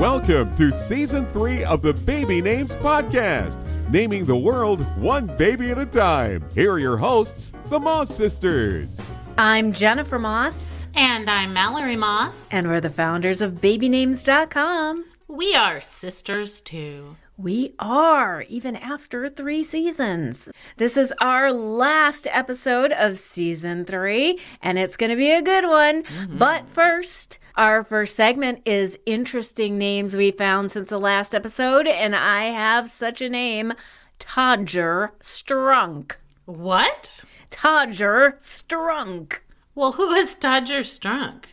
Welcome to Season 3 of the Baby Names Podcast, naming the world one baby at a time. Here are your hosts, the Moss Sisters. I'm Jennifer Moss. And I'm Mallory Moss. And we're the founders of BabyNames.com. We are sisters too. We are, even after 3 seasons. This is our last episode of Season 3, and it's going to be a good one. Mm-hmm. But first, our first segment is interesting names we found since the last episode, and I have such a name, Todger Strunk. What? Todger Strunk. Well, who is Todger Strunk?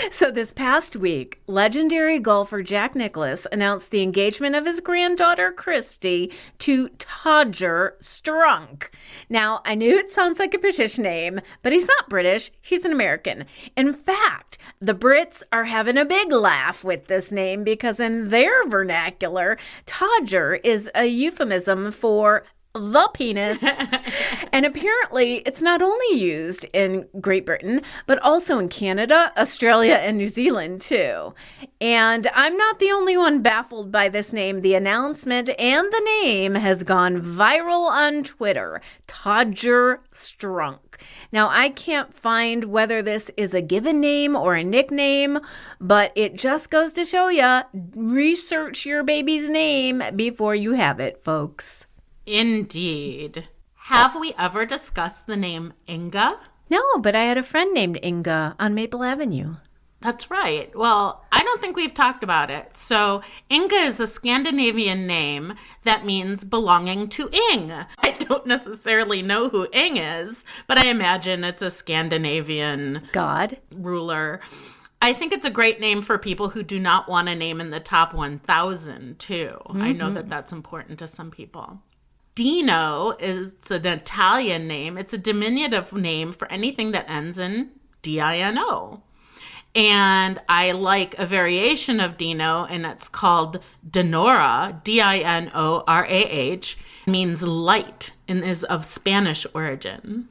So this past week, legendary golfer Jack Nicklaus announced the engagement of his granddaughter Christy to Todger Strunk. Now, I knew it sounds like a British name, but he's not British. He's an American. In fact, the Brits are having a big laugh with this name because in their vernacular, Todger is a euphemism for the penis. And apparently it's not only used in Great Britain, but also in Canada, Australia, and New Zealand too. And I'm not the only one baffled by this name. The announcement and the name has gone viral on Twitter. Todger Strunk. Now, I can't find whether this is a given name or a nickname, but it just goes to show you, research your baby's name before you have it, folks. Indeed. Have we ever discussed the name Inga? No, but I had a friend named Inga on Maple Avenue. That's right. Well, I don't think we've talked about it. So Inga is a Scandinavian name that means belonging to Ing. I don't necessarily know who Ing is, but I imagine it's a Scandinavian god ruler. I think it's a great name for people who do not want a name in the top 1,000 too. Mm-hmm. I know that that's important to some people. Dino is an Italian name. It's a diminutive name for anything that ends in D-I-N-O. And I like a variation of Dino, and it's called Dinorah, D-I-N-O-R-A-H, means light, and is of Spanish origin.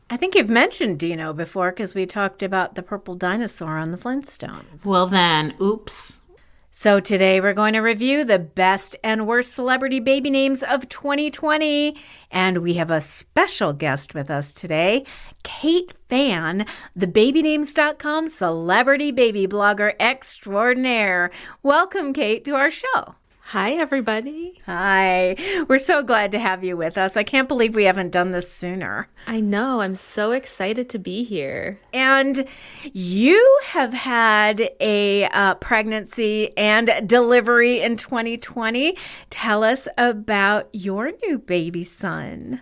I think you've mentioned Dino before because we talked about the purple dinosaur on the Flintstones. Well then, oops. So today we're going to review the best and worst celebrity baby names of 2020. And we have a special guest with us today, Kate Fann, the BabyNames.com celebrity baby blogger extraordinaire. Welcome, Kate, to our show. Hi, everybody. Hi. We're so glad to have you with us. I can't believe we haven't done this sooner. I know. I'm so excited to be here. And you have had a pregnancy and delivery in 2020. Tell us about your new baby son.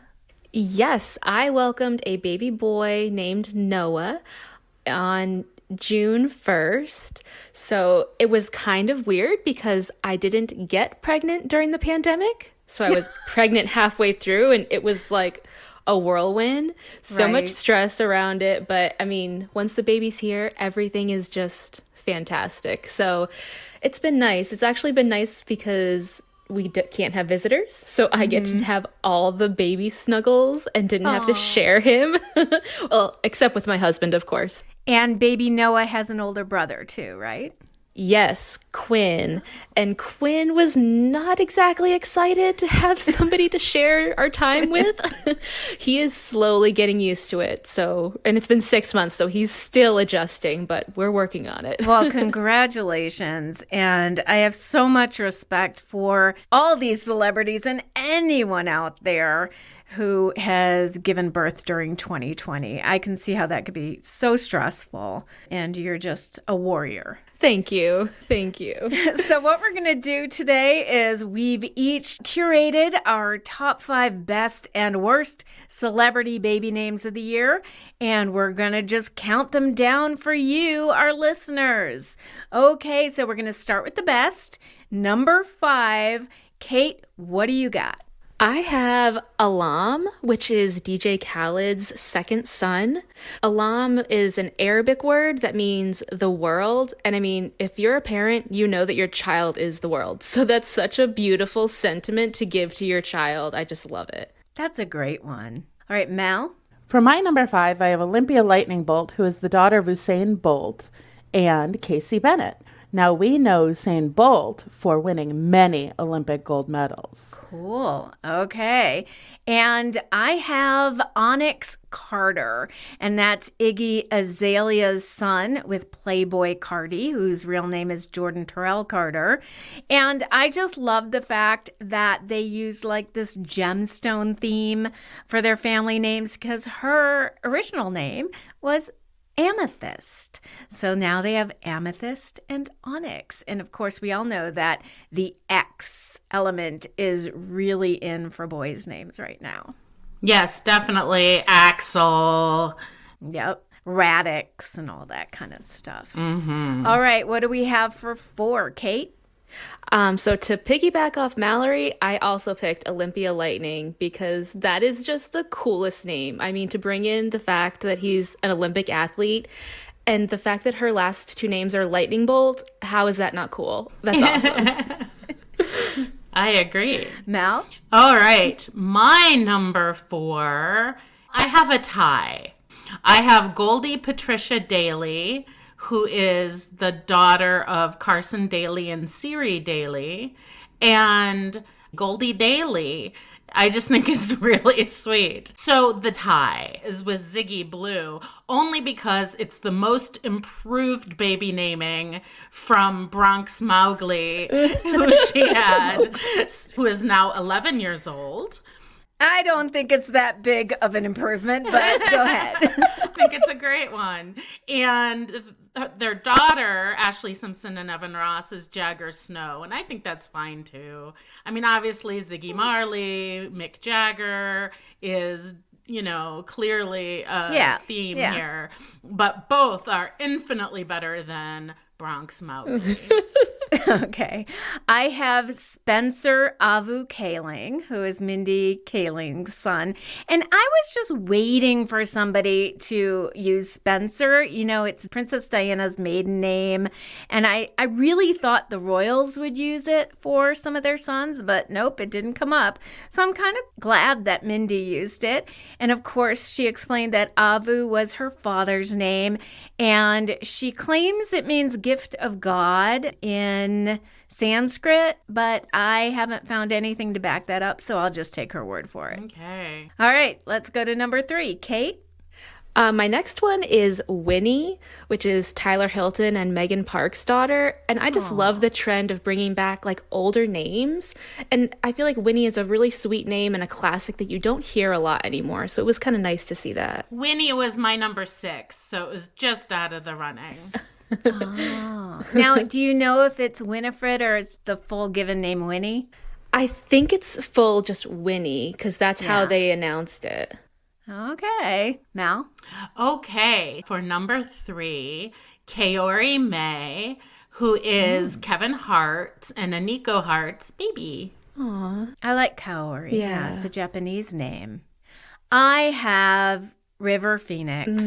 Yes, I welcomed a baby boy named Noah on June 1st. So it was kind of weird because I didn't get pregnant during the pandemic. So I was pregnant halfway through and it was like a whirlwind. So much stress around it. But I mean, once the baby's here, everything is just fantastic. So it's been nice. It's actually been nice because we can't have visitors, so I get to have all the baby snuggles and didn't have to share him. Well, except with my husband, of course. And baby Noah has an older brother too, right? Yes, Quinn. And Quinn was not exactly excited to have somebody to share our time with. He is slowly getting used to it. And it's been 6 months, so he's still adjusting, but we're working on it. Well, congratulations. And I have so much respect for all these celebrities and anyone out there who has given birth during 2020. I can see how that could be so stressful, and you're just a warrior. Thank you. Thank you. So what we're going to do today is we've each curated our top 5 best and worst celebrity baby names of the year, and we're going to just count them down for you, our listeners. Okay, so we're going to start with the best. Number 5, Kate, what do you got? I have Alam, which is DJ Khaled's second son. Alam is an Arabic word that means the world. And I mean, if you're a parent, you know that your child is the world. So that's such a beautiful sentiment to give to your child. I just love it. That's a great one. All right, Mal? For my number 5, I have Olympia Lightning Bolt, who is the daughter of Usain Bolt, and Casey Bennett. Now, we know Usain Bolt for winning many Olympic gold medals. Cool. Okay. And I have Onyx Carter, and that's Iggy Azalea's son with Playboy Cardi, whose real name is Jordan Terrell Carter. And I just love the fact that they used like this gemstone theme for their family names because her original name was Amethyst. So now they have Amethyst and Onyx. And of course, we all know that the X element is really in for boys' names right now. Yes, definitely. Axel. Yep. Radix and all that kind of stuff. All right. What do we have for 4, Kate? So to piggyback off Mallory, I also picked Olympia Lightning because that is just the coolest name. I mean, to bring in the fact that he's an Olympic athlete and the fact that her last 2 names are Lightning Bolt, how is that not cool? That's awesome. I agree. Mal? All right. My number 4, I have a tie. I have Goldie Patricia Daly, who is the daughter of Carson Daly and Siri Daly. And Goldie Daly, I just think is really sweet. So the tie is with Ziggy Blue, only because it's the most improved baby naming from Bronx Mowgli, who she had, who is now 11 years old. I don't think it's that big of an improvement, but go ahead. I think it's a great one. And their daughter, Ashley Simpson and Evan Ross, is Jagger Snow. And I think that's fine, too. I mean, obviously, Ziggy Marley, Mick Jagger is, clearly a theme here. But both are infinitely better than Bronx Mowgli. Okay. I have Spencer Avu Kaling, who is Mindy Kaling's son. And I was just waiting for somebody to use Spencer. It's Princess Diana's maiden name. And I really thought the royals would use it for some of their sons, but nope, it didn't come up. So I'm kind of glad that Mindy used it. And of course, she explained that Avu was her father's name. And she claims it means gift of God in Sanskrit, but I haven't found anything to back that up, so I'll just take her word for it. Okay. All right, let's go to number 3. Kate? My next one is Winnie, which is Tyler Hilton and Megan Park's daughter. And I just love the trend of bringing back like older names. And I feel like Winnie is a really sweet name and a classic that you don't hear a lot anymore. So it was kind of nice to see that. Winnie was my number 6, so it was just out of the running. Now, do you know if it's Winifred or it's the full given name Winnie? I think it's full just Winnie because that's how they announced it. Okay. Mal? Okay. For number 3, Kaori May, who is Kevin Hart and Aniko Hart's baby. Aw. I like Kaori. Yeah. It's a Japanese name. I have River Phoenix,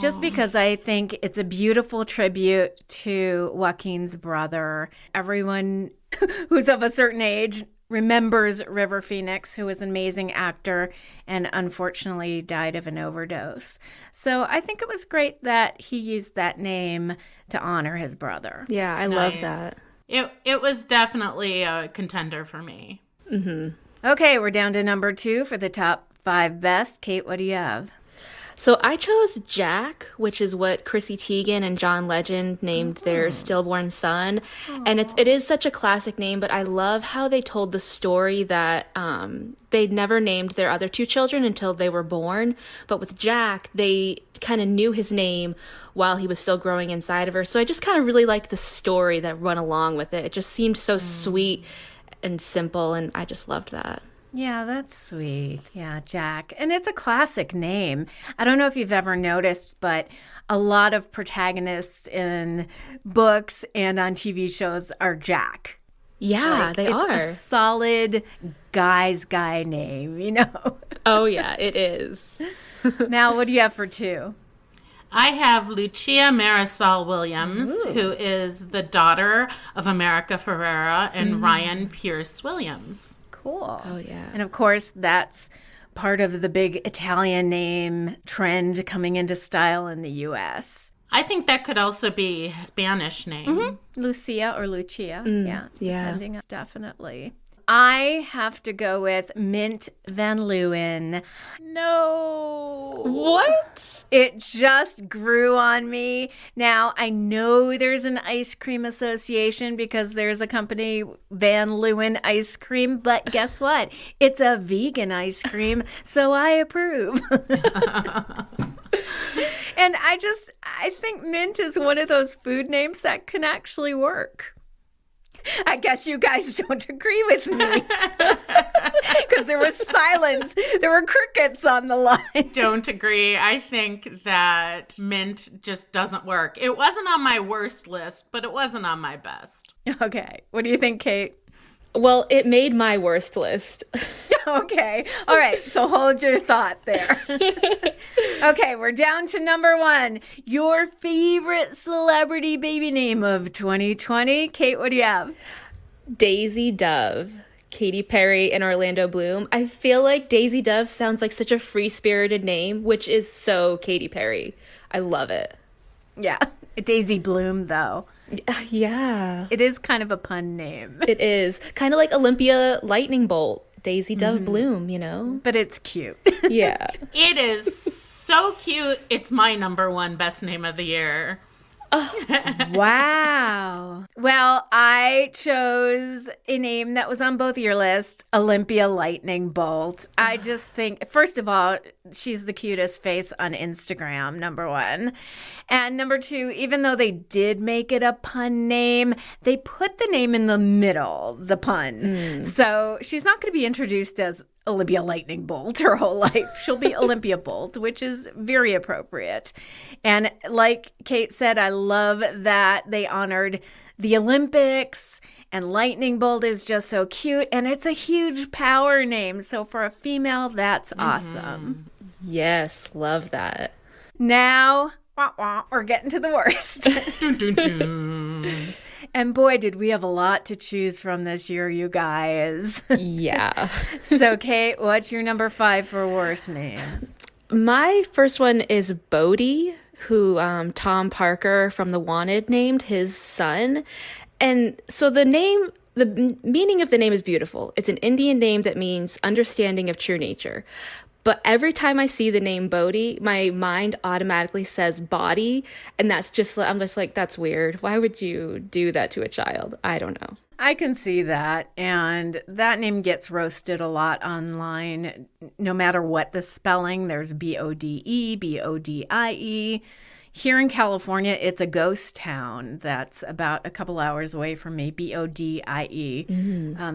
just because I think it's a beautiful tribute to Joaquin's brother. Everyone who's of a certain age remembers River Phoenix, who was an amazing actor and unfortunately died of an overdose. So I think it was great that he used that name to honor his brother. Yeah, I love that. It was definitely a contender for me. Okay, we're down to number 2 for the top 5 best. Kate, what do you have? So I chose Jack, which is what Chrissy Teigen and John Legend named their stillborn son. And it is such a classic name, but I love how they told the story that they never named their other 2 children until they were born. But with Jack, they kind of knew his name while he was still growing inside of her. So I just kind of really liked the story that run along with it. It just seemed so sweet and simple, and I just loved that. Yeah, that's sweet. Yeah, Jack. And it's a classic name. I don't know if you've ever noticed, but a lot of protagonists in books and on TV shows are Jack. Yeah, they are. It's a solid guy name, Oh, yeah, it is. Now, what do you have for 2? I have Lucia Marisol Williams, who is the daughter of America Ferrera and Ryan Pierce Williams. Cool. Oh, yeah. And of course, that's part of the big Italian name trend coming into style in the U.S. I think that could also be a Spanish name. Lucia or Lucia. Yeah. yeah. Depending on, definitely. I have to go with Mint Van Leeuwen. No. What? It just grew on me. Now, I know there's an ice cream association because there's a company, Van Leeuwen Ice Cream, but guess what? It's a vegan ice cream, so I approve. And I think mint is one of those food names that can actually work. I guess you guys don't agree with me because there was silence. There were crickets on the line. Don't agree. I think that mint just doesn't work. It wasn't on my worst list, but it wasn't on my best. Okay. What do you think, Kate? Well, it made my worst list. Okay. All right. So hold your thought there. Okay. We're down to number 1. Your favorite celebrity baby name of 2020. Kate, what do you have? Daisy Dove. Katy Perry and Orlando Bloom. I feel like Daisy Dove sounds like such a free-spirited name, which is so Katy Perry. I love it. Yeah. Daisy Bloom, though. Yeah. It is kind of a pun name. It is. Kind of like Olympia Lightning Bolt. Daisy Dove Bloom, you know? But it's cute. Yeah. It is so cute. It's my number 1 best name of the year. Wow. Well, I chose a name that was on both your lists, Olympia Lightning Bolt. I just think, first of all, she's the cutest face on Instagram, number 1. And number 2, even though they did make it a pun name, they put the name in the middle, the pun. So she's not going to be introduced as Olympia Lightning Bolt her whole life. She'll be Olympia Bolt, which is very appropriate. And like Kate said, I love that they honored the Olympics, and Lightning Bolt is just so cute, and it's a huge power name. So for a female, that's awesome. Yes, love that. Now, we're getting to the worst. Dun, dun, dun. And boy, did we have a lot to choose from this year, you guys. Yeah. So, Kate, what's your number 5 for worst names? My first one is Bodhi, who Tom Parker from The Wanted named his son. And so the meaning of the name is beautiful. It's an Indian name that means understanding of true nature. But every time I see the name Bodhi, my mind automatically says body. And I'm just like, that's weird. Why would you do that to a child? I don't know. I can see that. And that name gets roasted a lot online. No matter what the spelling, there's BODE, BODIE. Here in California, it's a ghost town that's about a couple hours away from me, BODIE.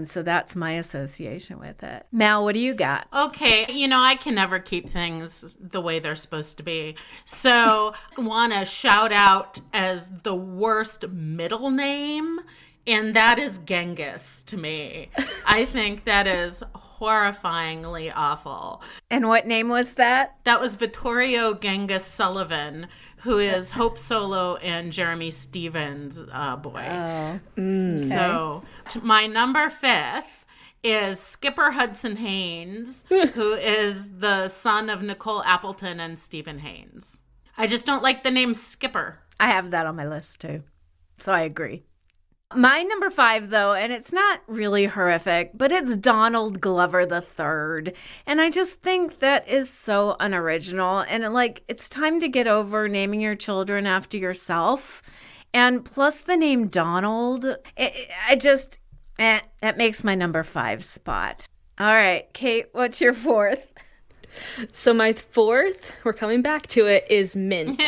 So that's my association with it. Mal, what do you got? Okay, I can never keep things the way they're supposed to be. So I want to shout out as the worst middle name, and that is Genghis to me. I think that is horrifyingly awful. And what name was that? That was Vittorio Genghis Sullivan, who is Hope Solo and Jeremy Stevens' boy. Oh. Okay. So my number 5 is Skipper Hudson Haynes, who is the son of Nicole Appleton and Stephen Haynes. I just don't like the name Skipper. I have that on my list too. So I agree. My number 5, though, and it's not really horrific, but it's Donald Glover III. And I just think that is so unoriginal. And it's time to get over naming your children after yourself. And plus the name Donald, that makes my number 5 spot. All right, Kate, what's your 4th? So my 4th, we're coming back to it, is mint.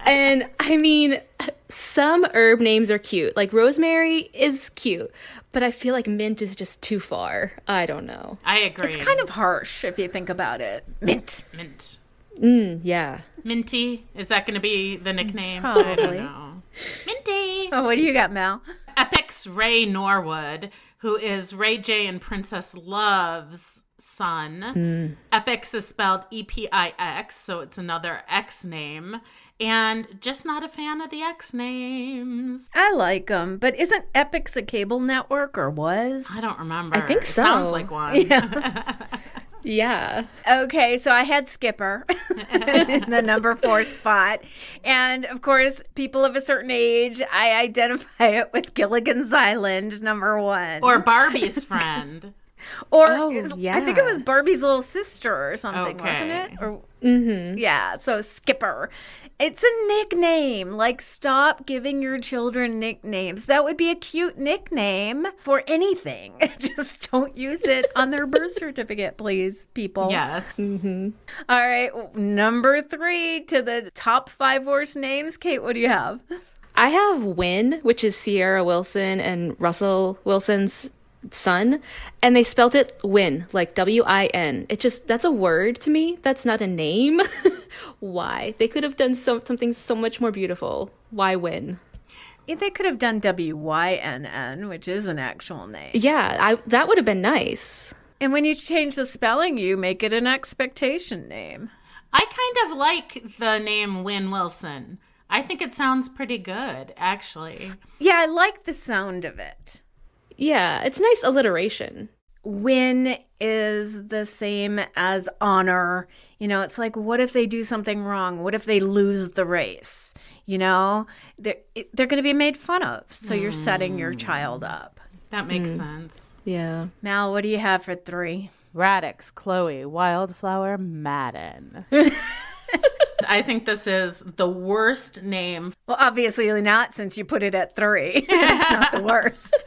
And I mean, some herb names are cute. Like rosemary is cute, but I feel like mint is just too far. I don't know. I agree. It's kind of harsh if you think about it. Mint. Yeah. Minty. Is that going to be the nickname? Probably. I don't know. Minty. Oh, what do you got, Mel? Epix Ray Norwood, who is Ray J and Princess Love's son. Epix is spelled EPIX, so it's another X name. And just not a fan of the X names. I like them, but isn't Epix a cable network or was? I don't remember. I think It so. sounds like one. Yeah. Yeah. Okay, so I had Skipper in the number 4 spot. And of course, people of a certain age, I identify it with Gilligan's Island, number 1. Or Barbie's friend. Or yeah. I think it was Barbie's little sister or something, wasn't it? Or yeah, so Skipper. It's a nickname. Like, stop giving your children nicknames. That would be a cute nickname for anything. Just don't use it on their birth certificate, please, people. Yes. All right, number 3 to the top 5 worst names. Kate, what do you have? I have Win, which is Sierra Wilson and Russell Wilson's son, and they spelt it Win, like W-I-N. That's a word to me. That's not a name. Why? They could have done something so much more beautiful. Why Win? They could have done W-Y-N-N, which is an actual name. Yeah, that would have been nice. And when you change the spelling, you make it an expectation name. I kind of like the name Win Wilson. I think it sounds pretty good, actually. Yeah, I like the sound of it. Yeah, it's nice alliteration. Win is the same as honor. You know, it's like, what if they do something wrong? What if they lose the race? You know, they're going to be made fun of. So you're setting your child up. That makes sense. Yeah. Mal, what do you have for 3? Radix, Chloe, Wildflower, Madden. I think this is the worst name. Well, obviously not, since you put it at 3. It's not the worst.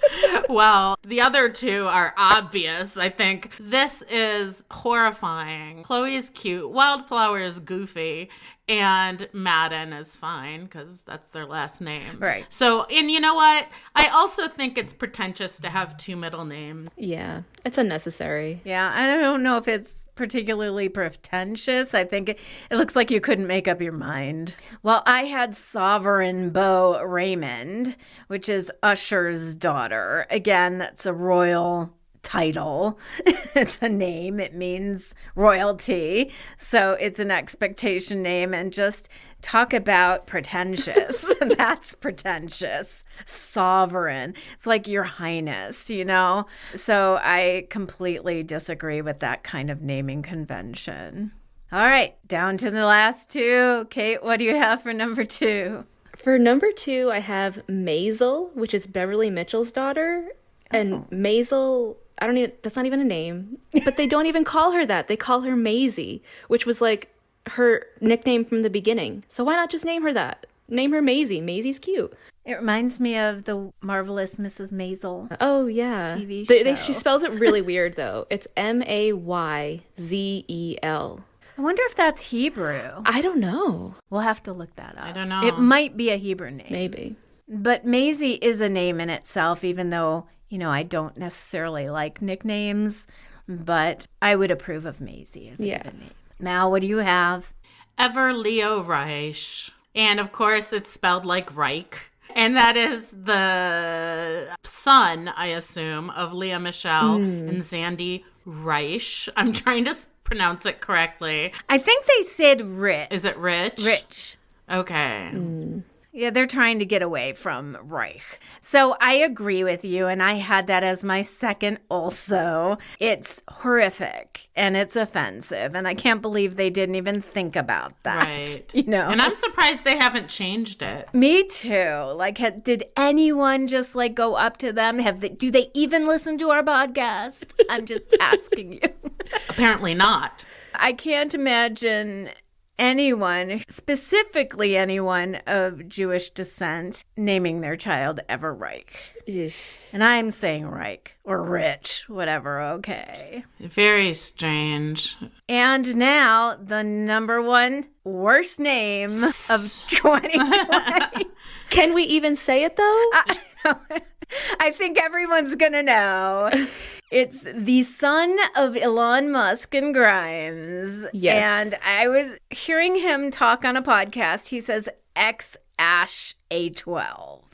Well, the other 2 are obvious. I think this is horrifying. Chloe is cute. Wildflower is goofy. And Madden is fine because that's their last name. Right. So, and you know what? I also think it's pretentious to have 2 middle names. Yeah, it's unnecessary. Yeah, I don't know if it's particularly pretentious. I think it looks like you couldn't make up your mind. Well, I had Sovereign Beau Raymond, which is Usher's daughter. Again, that's a royal title. It's a name. It means royalty. So it's an expectation name. And just talk about pretentious. That's pretentious. Sovereign. It's like your highness, you know? So I completely disagree with that kind of naming convention. All right, down to the last 2. Kate, what do you have for number 2? For number 2, I have Maisel, which is Beverly Mitchell's daughter. And Maisel, that's not even a name. But they don't even call her that. They call her Maisie, which was like her nickname from the beginning. So why not just name her that? Name her Maisie. Maisie's cute. It reminds me of the Marvelous Mrs. Maisel. Oh, yeah. TV show. She spells it really weird, though. It's Mayzel. I wonder if that's Hebrew. I don't know. We'll have to look that up. I don't know. It might be a Hebrew name. Maybe. But Maisie is a name in itself, even though, you know, I don't necessarily like nicknames. But I would approve of Maisie as a good name. Mal, what do you have? Ever Leo Reich. And of course, it's spelled like Reich. And that is the son, I assume, of Leah Michelle and Zandy Reich. I'm trying to pronounce it correctly. I think they said Rich. Is it Rich? Rich. Okay. Yeah, they're trying to get away from Reich. So I agree with you, and I had that as my second also. It's horrific, and it's offensive, and I can't believe they didn't even think about that. Right. You know? And I'm surprised they haven't changed it. Me too. Like, did anyone just, like, go up to them? Do they even listen to our podcast? I'm just asking you. Apparently not. I can't imagine anyone, specifically anyone of Jewish descent, naming their child Ever Reich. And I'm saying Reich or Rich, whatever, okay. Very strange. And now the number 1 worst name of 2020. Can we even say it, though? I think everyone's going to know. It's the son of Elon Musk and Grimes. Yes. And I was hearing him talk on a podcast. He says X-Ash A12.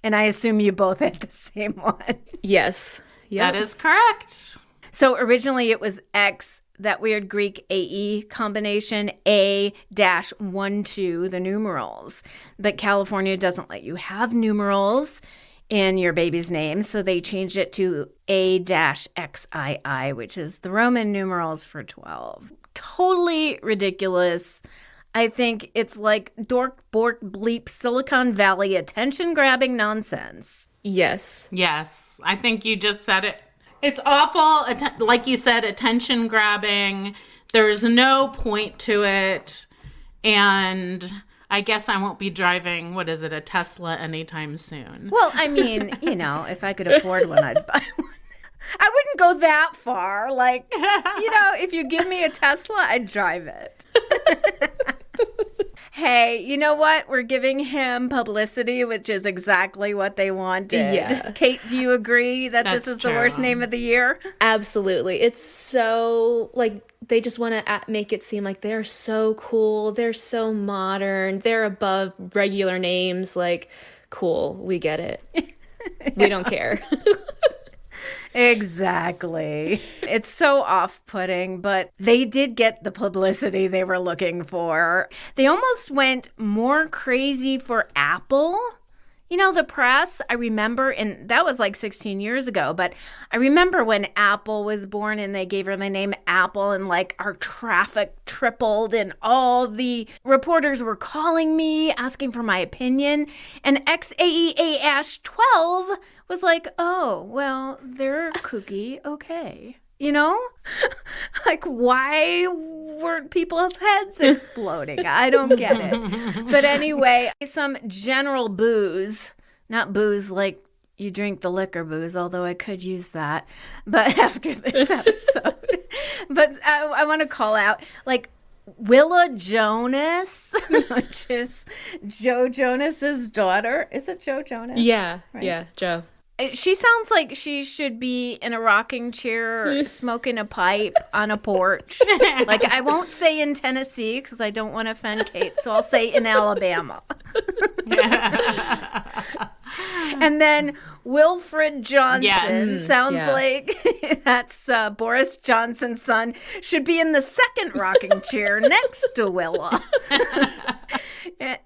And I assume you both had the same one. Yes. Yep. That is correct. So originally it was X, that weird Greek AE combination, A-12, the numerals. But California doesn't let you have numerals in your baby's name. So they changed it to A-XII, which is the Roman numerals for 12. Totally ridiculous. I think it's like dork, bork, bleep, Silicon Valley attention-grabbing nonsense. Yes. Yes, I think you just said it. It's awful. Like you said, attention grabbing. There's no point to it. And I guess I won't be driving, a Tesla anytime soon. Well, I mean, if I could afford one, I'd buy one. I wouldn't go that far. Like, if you give me a Tesla, I'd drive it. Hey, you know what? We're giving him publicity, which is exactly what they wanted. Yeah. Kate, do you agree that That's this is true. the worst name of the year? Absolutely. It's so, they just want to make it seem like they're so cool. They're so modern. They're above regular names. Like, cool. We get it. We don't care. Exactly. It's so off-putting, but they did get the publicity they were looking for. They almost went more crazy for Apple. The press, I remember, and that was like 16 years ago, but I remember when Apple was born and they gave her the name Apple and like our traffic tripled and all the reporters were calling me, asking for my opinion. And XAEA-12 was like, oh, well, they're kooky, okay. Like, why weren't people's heads exploding? I don't get it. But anyway, some general booze, not booze like you drink the liquor booze, although I could use that. But after this episode, but I want to call out, like, Willa Jonas, which is Joe Jonas's daughter. Is it Joe Jonas? Yeah. Right. Yeah, Joe. She sounds like she should be in a rocking chair smoking a pipe on a porch. Like, I won't say in Tennessee because I don't want to offend Kate, so I'll say in Alabama. And then Wilfred Johnson sounds like that's Boris Johnson's son, should be in the second rocking chair next to Willa.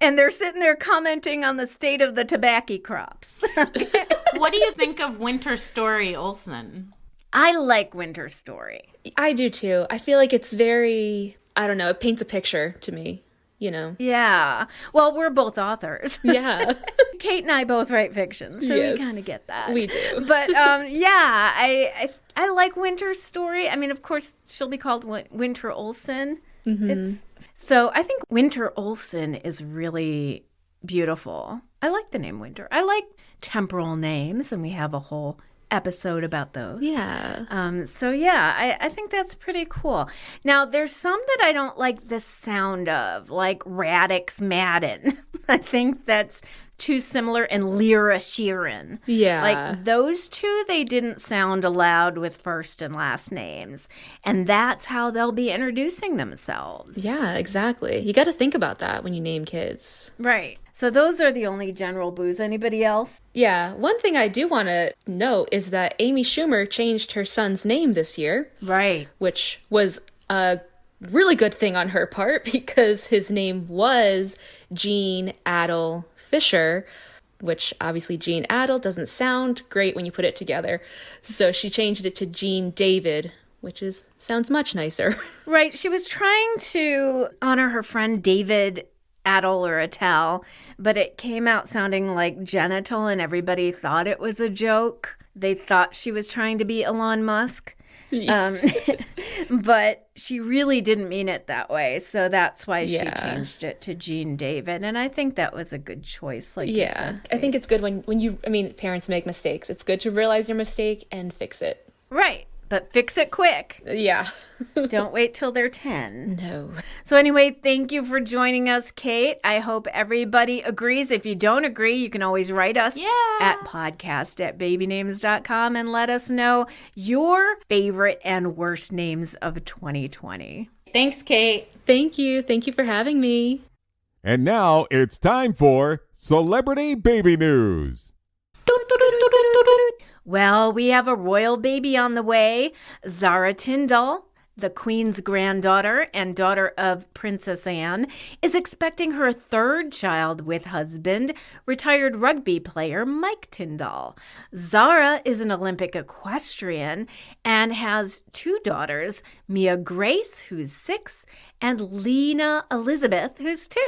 And they're sitting there commenting on the state of the tobacco crops. What do you think of Winter Story Olsen? I like Winter Story. I do too. I feel like it's very, I don't know, it paints a picture to me, Yeah. Well, we're both authors. Yeah. Kate and I both write fiction, so we kind of get that. We do. But yeah, I like Winter Story. I mean, of course, she'll be called Winter Olsen. Mm-hmm. So I think Winter Olsen is really beautiful. I like the name Winter. I like temporal names, and we have a whole episode about those. Yeah. So yeah, I think that's pretty cool. Now, there's some that I don't like the sound of, like Radix Madden. I think that's too similar, and Lyra Sheeran. Yeah. Like those two, they didn't sound allowed with first and last names. And that's how they'll be introducing themselves. Yeah, exactly. You got to think about that when you name kids. Right. So those are the only general boos. Anybody else? Yeah. One thing I do want to note is that Amy Schumer changed her son's name this year. Right. Which was a really good thing on her part because his name was Gene Adel Fisher, which obviously Gene Adel doesn't sound great when you put it together. So she changed it to Gene David, which sounds much nicer. Right. She was trying to honor her friend David Adel or Attell, but it came out sounding like genital, and everybody thought it was a joke. They thought she was trying to be Elon Musk. But she really didn't mean it that way. So that's why she changed it to Gene David. And I think that was a good choice. Like you said, I think it's good when parents make mistakes. It's good to realize your mistake and fix it. Right. But fix it quick. Yeah. Don't wait till they're 10. No. So anyway, thank you for joining us, Kate. I hope everybody agrees. If you don't agree, you can always write us at podcast@babynames.com and let us know your favorite and worst names of 2020. Thanks, Kate. Thank you. Thank you for having me. And now it's time for Celebrity Baby News. Well, we have a royal baby on the way, Zara Tindall, the Queen's granddaughter and daughter of Princess Anne, is expecting her third child with husband, retired rugby player Mike Tyndall. Zara is an Olympic equestrian and has two daughters, Mia Grace, who's 6, and Lena Elizabeth, who's 2.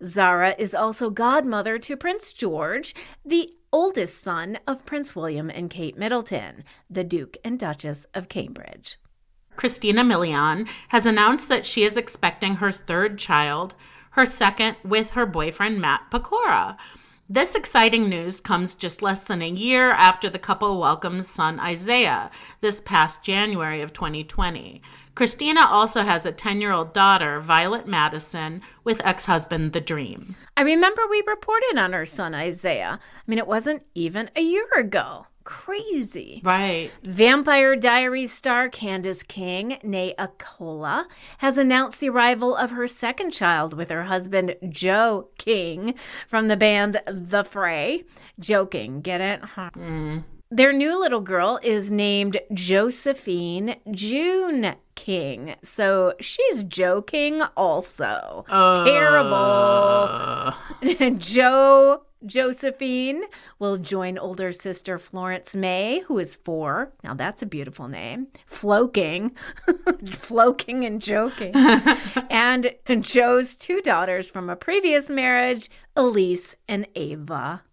Zara is also godmother to Prince George, the oldest son of Prince William and Kate Middleton, the Duke and Duchess of Cambridge. Christina Milian has announced that she is expecting her third child, her second with her boyfriend Matt Pecora. This exciting news comes just less than a year after the couple welcomed son Isaiah this past January of 2020. Christina also has a 10-year-old daughter, Violet Madison, with ex-husband The Dream. I remember we reported on our son Isaiah. I mean, it wasn't even a year ago. Crazy. Right. Vampire Diaries star Candace King, née Acola, has announced the arrival of her second child with her husband Joe King from the band The Fray. Joking, get it? Huh. Their new little girl is named Josephine June King. So she's Joe King also. Terrible. Josephine will join older sister Florence May, who is 4. Now that's a beautiful name. Floking. Floking and joking. And Joe's 2 daughters from a previous marriage, Elise and Ava.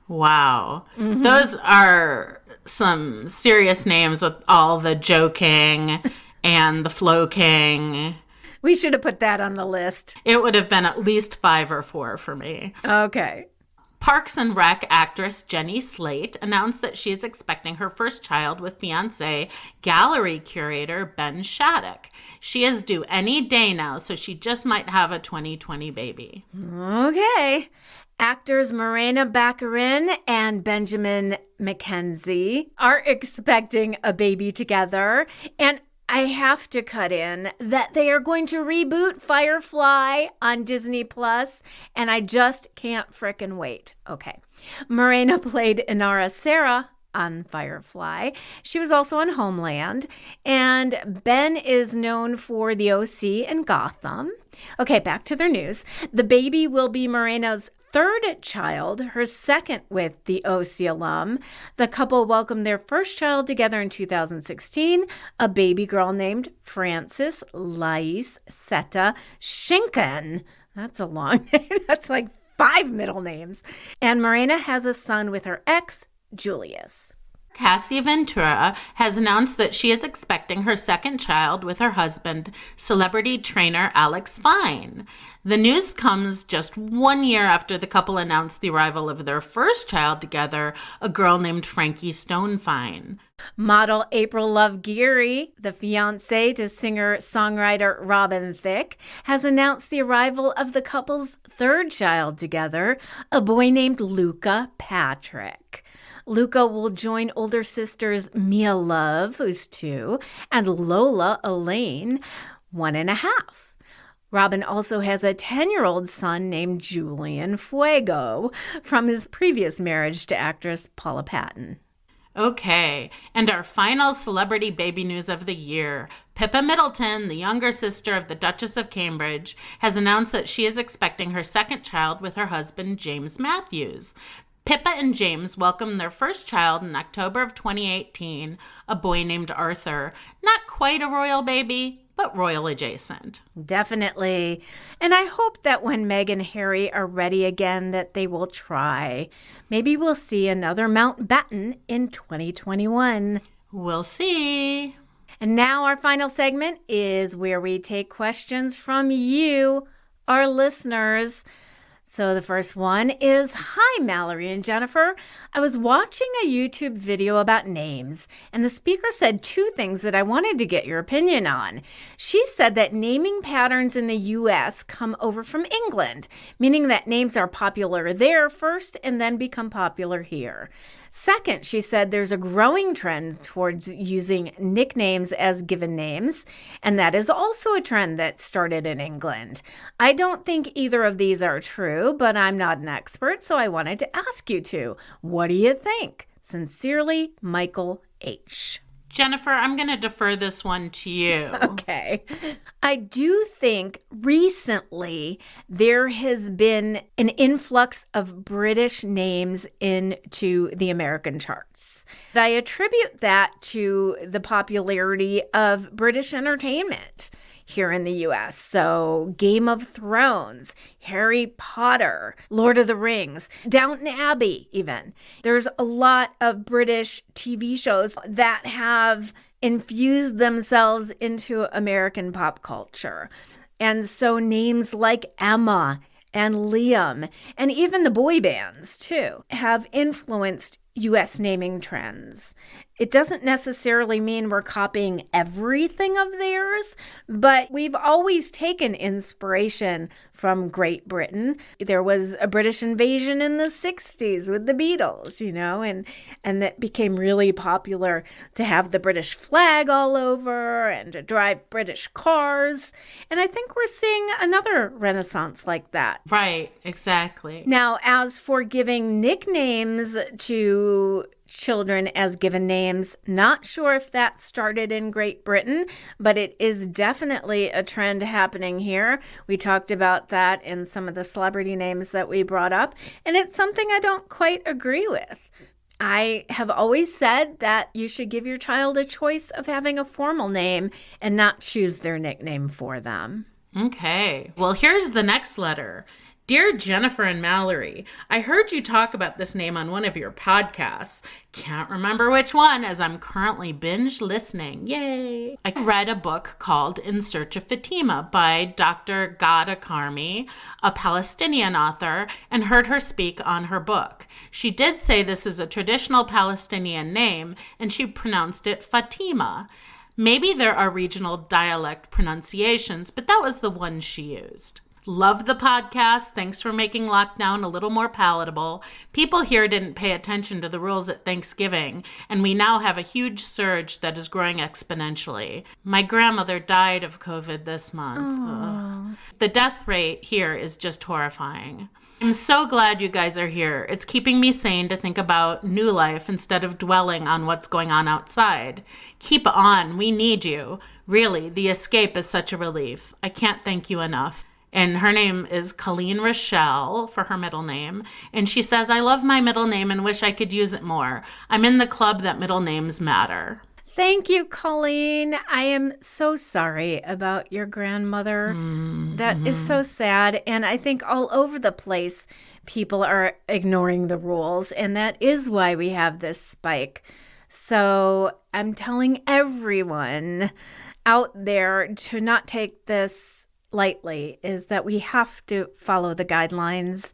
Wow. Those are some serious names with all the joking and the floking. We should have put that on the list. It would have been at least 5 or 4 for me. Okay. Parks and Rec actress Jenny Slate announced that she is expecting her first child with fiancé, gallery curator Ben Shattuck. She is due any day now, so she just might have a 2020 baby. Okay. Actors Morena Baccarin and Benjamin McKenzie are expecting a baby together, and I have to cut in that they are going to reboot Firefly on Disney Plus, and I just can't frickin' wait. Okay. Morena played Inara Sarah on Firefly. She was also on Homeland, and Ben is known for The OC and Gotham. Okay, back to their news. The baby will be Morena's third child, her second with the OC alum. The couple welcomed their first child together in 2016, a baby girl named Frances Lais Seta Shinken. That's a long name. That's like 5 middle names. And Morena has a son with her ex, Julius. Cassie Ventura has announced that she is expecting her second child with her husband, celebrity trainer Alex Fine. The news comes just 1 year after the couple announced the arrival of their first child together, a girl named Frankie Stone Fine. Model April Love Geary, the fiancée to singer-songwriter Robin Thicke, has announced the arrival of the couple's third child together, a boy named Luca Patrick. Luca will join older sisters Mia Love, who's 2, and Lola Elaine, 1.5. Robin also has a 10-year-old son named Julian Fuego from his previous marriage to actress Paula Patton. Okay, and our final celebrity baby news of the year. Pippa Middleton, the younger sister of the Duchess of Cambridge, has announced that she is expecting her second child with her husband, James Matthews. Pippa and James welcomed their first child in October of 2018, a boy named Arthur. Not quite a royal baby, but royal adjacent. Definitely. And I hope that when Meghan and Harry are ready again, that they will try. Maybe we'll see another Mountbatten in 2021. We'll see. And now our final segment is where we take questions from you, our listeners. So the first one is, hi, Mallory and Jennifer. I was watching a YouTube video about names, and the speaker said 2 things that I wanted to get your opinion on. She said that naming patterns in the U.S. come over from England, meaning that names are popular there first and then become popular here. Second, she said there's a growing trend towards using nicknames as given names, and that is also a trend that started in England. I don't think either of these are true, but I'm not an expert, so I wanted to ask you two. What do you think? Sincerely, Michael H. Jennifer, I'm going to defer this one to you. Okay. I do think recently there has been an influx of British names into the American charts. I attribute that to the popularity of British entertainment here in the US. So Game of Thrones, Harry Potter, Lord of the Rings, Downton Abbey even. There's a lot of British TV shows that have infused themselves into American pop culture. And so names like Emma and Liam, and even the boy bands too, have influenced US naming trends. It doesn't necessarily mean we're copying everything of theirs, but we've always taken inspiration from Great Britain. There was a British invasion in the 60s with the Beatles, and that became really popular to have the British flag all over and to drive British cars. And I think we're seeing another renaissance like that. Right, exactly. Now, as for giving nicknames to children as given names, not sure if that started in Great Britain, but it is definitely a trend happening here. We talked about that in some of the celebrity names that we brought up, and it's something I don't quite agree with. I have always said that you should give your child a choice of having a formal name and not choose their nickname for them. Okay. Well, here's the next letter. Dear Jennifer and Mallory, I heard you talk about this name on one of your podcasts. Can't remember which one, as I'm currently binge listening. Yay! I read a book called In Search of Fatima by Dr. Ghada Karmi, a Palestinian author, and heard her speak on her book. She did say this is a traditional Palestinian name, and she pronounced it Fatima. Maybe there are regional dialect pronunciations, but that was the one she used. Love the podcast. Thanks for making lockdown a little more palatable. People here didn't pay attention to the rules at Thanksgiving, and we now have a huge surge that is growing exponentially. My grandmother died of COVID this month. The death rate here is just horrifying. I'm so glad you guys are here. It's keeping me sane to think about new life instead of dwelling on what's going on outside. Keep on. We need you. Really, the escape is such a relief. I can't thank you enough. And her name is Colleen Rochelle for her middle name. And she says, I love my middle name and wish I could use it more. I'm in the club that middle names matter. Thank you, Colleen. I am so sorry about your grandmother. That is so sad. And I think all over the place, people are ignoring the rules. And that is why we have this spike. So I'm telling everyone out there to not take this lightly, is that we have to follow the guidelines.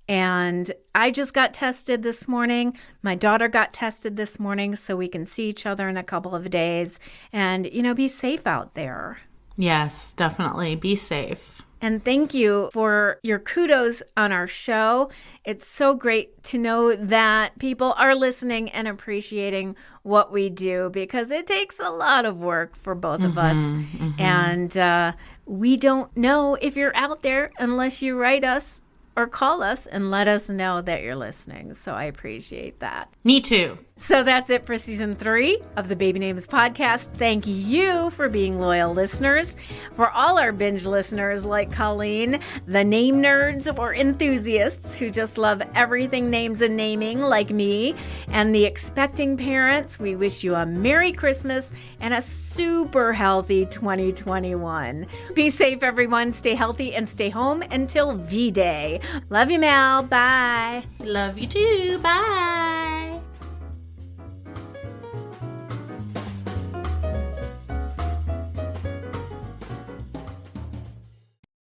And I just got tested this morning. My daughter got tested this morning, so we can see each other in a couple of days and, be safe out there. Yes, definitely. Be safe. And thank you for your kudos on our show. It's so great to know that people are listening and appreciating what we do, because it takes a lot of work for both of us. And we don't know if you're out there unless you write us or call us and let us know that you're listening. So I appreciate that. Me too. So that's it for season 3 of the Baby Names podcast. Thank you for being loyal listeners. For all our binge listeners like Colleen, the name nerds or enthusiasts who just love everything names and naming like me, and the expecting parents, we wish you a Merry Christmas and a super healthy 2021. Be safe, everyone. Stay healthy and stay home until V-Day. Love you, Mal. Bye. Love you too. Bye.